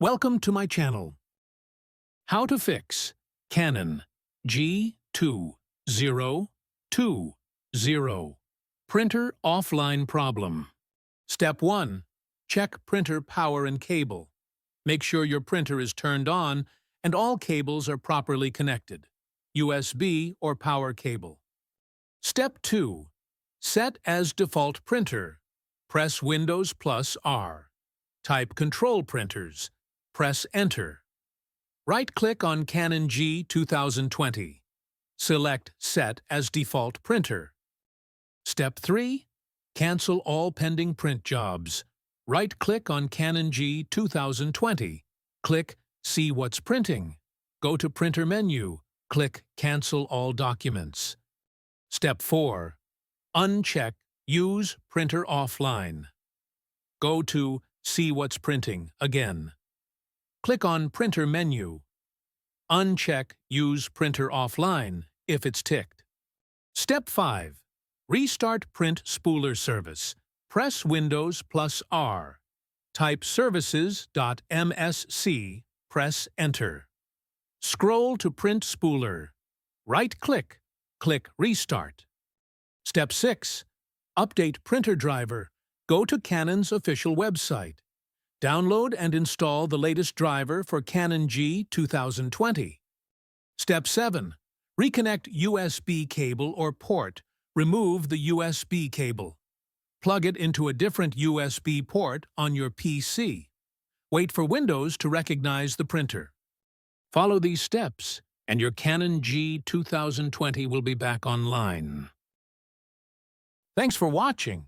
Welcome to my channel. How to fix Canon G2020 printer offline problem. Step 1. Check printer power and cable. Make sure your printer is turned on and all cables are properly connected, USB or power cable. Step 2. Set as default printer. Press Windows plus R. Type Control Printers. Press Enter. Right-click on Canon G2020. Select Set as Default Printer. Step 3. Cancel all pending print jobs. Right-click on Canon G2020. Click See What's Printing. Go to Printer menu. Click Cancel All Documents. Step 4. Uncheck Use Printer Offline. Go to See What's Printing again. Click on Printer menu. Uncheck Use Printer Offline if it's ticked. Step 5. Restart Print Spooler Service. Press Windows plus R. Type services.msc. Press Enter. Scroll to Print Spooler. Right-click. Click Restart. Step 6. Update printer driver. Go to Canon's official website. Download and install the latest driver for Canon G2020. Step 7. Reconnect USB cable or port. Remove the USB cable. Plug it into a different USB port on your PC. Wait for Windows to recognize the printer. Follow these steps, and your Canon G2020 will be back online. Thanks for watching.